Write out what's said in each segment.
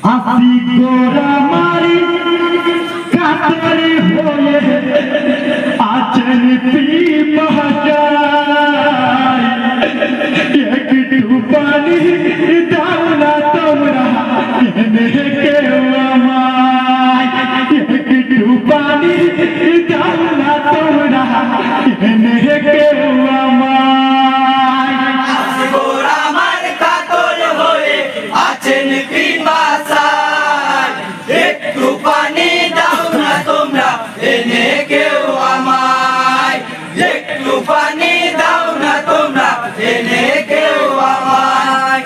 আসি গোরা মারি কাতরে হয়ে আছেন পিপাসায় একটু পানি দাও না তোমরা এনে কেউ আমায় একটু পানি দাও না তোমরা এনে কেউ আমায় আসি গোরা আমার কাতর হয়ে আছেন পিপাসায় একটু পানি দাও না তোমরা এনে কেউ আমায় একটু পানি দাও না তোমরা এনে কেউ আমায়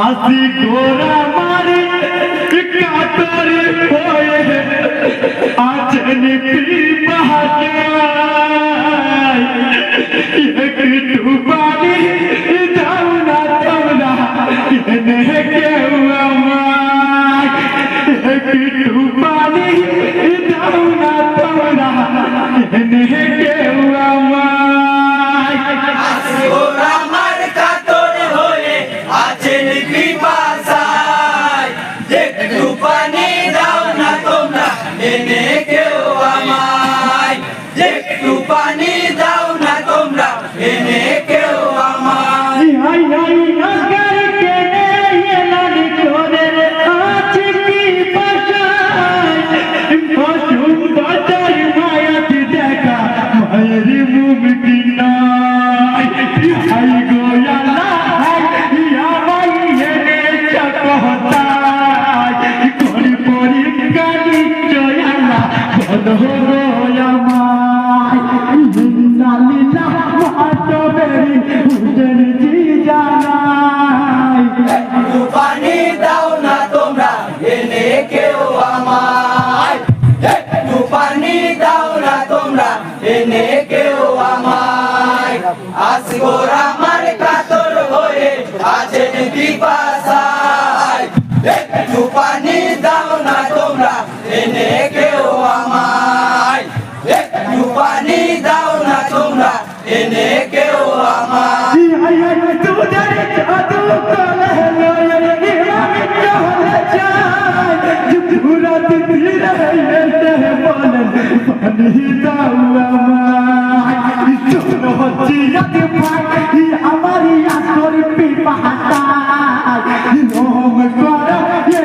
আসি গোরা মারি কাতরে হয়ে আছেন পিপাসায় একটু পানি দাও না তোমরা এনে কেউ আমায় একটু পানি দাও না তোমরা এনে কেউ আমায় আসি গোরা আমার কাতর হয়ে আছেন পিপাসায় একটু পানি দাও না তোমরা এনে কেউ আমায় একটু পানি দাও না তোমরা এনে কেউ আমায় হাই হাই নগর কেনে এলান করে আছে পিপাসায় পশুম বাজার মায়াত দেখা মায়ের মুমকিন নাই হাই গো আল্লাহ আমায় এনে চকহতায় করি পরি গানি জয়ালা বলো গো আমায় লিল্লাহ মাতবেরি হুসেন জি জানাই একটু পানি দাও না তোমরা এনে কেউ আমায় একটু পানি দাও না তোমরা এনে কেউ আমায় আসি গোরা আমার কাতর হয়ে আছেন পিপাসায় একটু পানি দাও না তোমরা এনে কেউ আমায় একটু পানি দাও না তোমরা এনে কেউ আমায় হাই হাই তোদের জাদু করে লয়ে ইমাম চলে যায় জুরাত ধীরে এসে বলেন পানি দাও আমায় শোনো জিয়াত ভাই আমারি আসর পিপাসায় রহম করো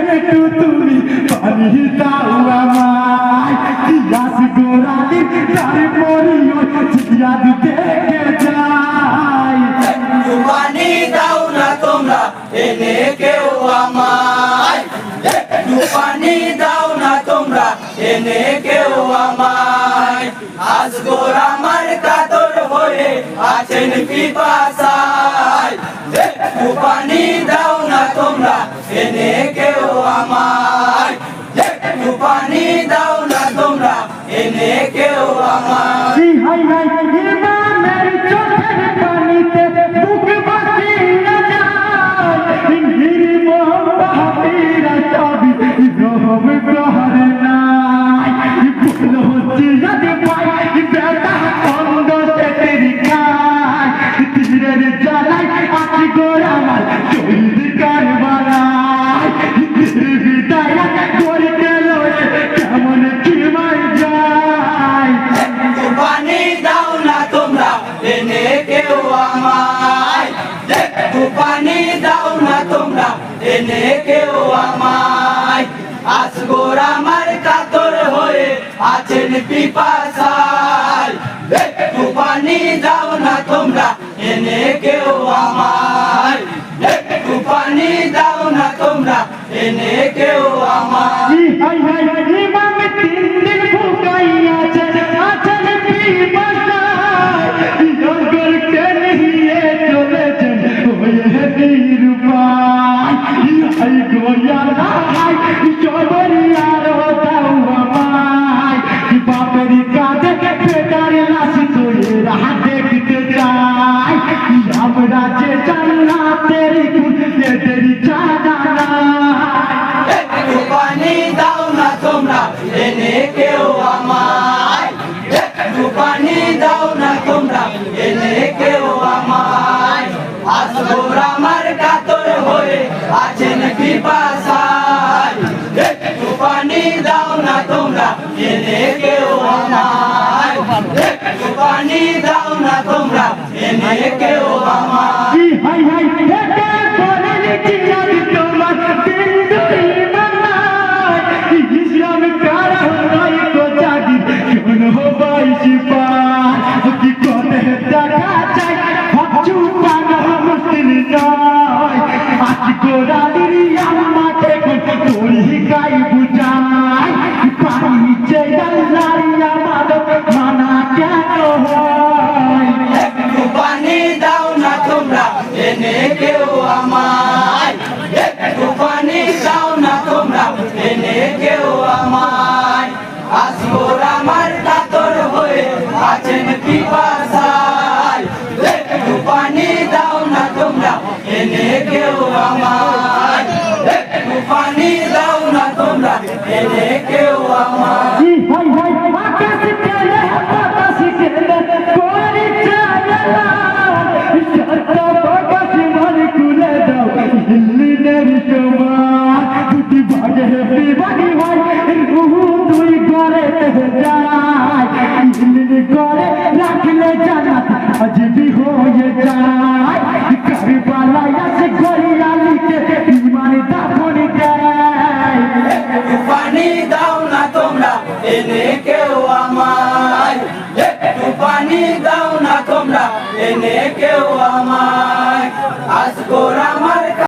একটু তুমি পানি দাও আমায় ইয়াস গোরালি তার মরিও জিয়াদ দেখে যায় একটু পানি দাও না তোমরা এনে কেউ আমায় একটু পানি দাও না তোমরা এনে কেউ আমায় আজ গোর আমার কাতর হয়ে আছেন পিপাসায় একটু পানি দাও না তোমরা এনে কেউ আমায় একটু পানি দাও না তোমরা এনে কেউ আমায় হাই হাই ইমামের চোখের পানিতে বুক ভাসিয়ে যায় হির মোহাম্মদীরা সবই রহম করে নাই বলো জিয়াদ ভাই বেটা কন্দ সে তেরি খায় তীরের জ্বালায় আসি গোরা আমার শহীদ কারবালায় বিদায় করতে লয়ে কেমন কি মার যায় একটু পানি দাও না তোমরা এনে কেউ আমায় একটু পানি দাও না তোমরা এনে কেউ আমায় আজ গোর আমার কাতর হয়ে আছেন পিপাসায় একটু পানি দাও না তোমরা এনে কেউ আমায় একটু পানি দাও না তোমরা এনে কেউ আমায় হাই হাই ইমাম তিন দিন ভুকাইয়াছে আছেন পিপাসায় নগর টেনে নিয়ে চলেছেন হয়ে নিরুপায় হাই গোয়ালা হাই চবরিয়ার দাও আমায় বাপের কাঁধে বেটার লাশ তোরে রাত দেখতে চাই আমরা যে জান্নাতের গুণ তেরি জানা নাই একটু পানি দাও না তোমরা এনে পানি দাও না তোমরা এনে কেউ আমায় একটু পানি দাও না তোমরা এনে কেউ আমায় কি হাই হাই এটা করে লিখি আমি তোমার বিন্দু ইমানায় ইসলাম কারা হয় তো জাগি কোন হবাই সিপাহ কি করে দেখা চাই হচ্ছু পানা মুশকিল নয় আজ গোরালির আমাকে তোরি গাই বুঝাই পানি চাই আল্লাহর আমাদের মানা কেন হয় একটু পানি দাও না তোমরা এনে কেউ আমায় একটু পানি দাও না তোমরা এনে কেউ আমায় আসগর আমার কাতর হয়ে আছেন পিপাসায় একটু পানি দাও না তোমরা এনে কেউ আমায় একটু পানি দাও না তোমরা এনে কেউ আমায় জি হাই হাই আকাশ কেলে বাতাস কেলে কোরি চালা সত্য বাকাশ মার কুলে দাও দিল্লি নেরি তোমার দুটি ভাগে বিভাগী হয় রুহু দুই ঘরে যায় দিল্লি ঘরে রাখলে জান্নাত আজবি হয়ে যায় কারবালা আছে গরিয়ালিতে ইমান দাফন দেয় একটু পানি দাও না তোমরা এনে কেউ আমায় একটু পানি দাও না তোমরা এনে কেউ আমায় আসগর আমার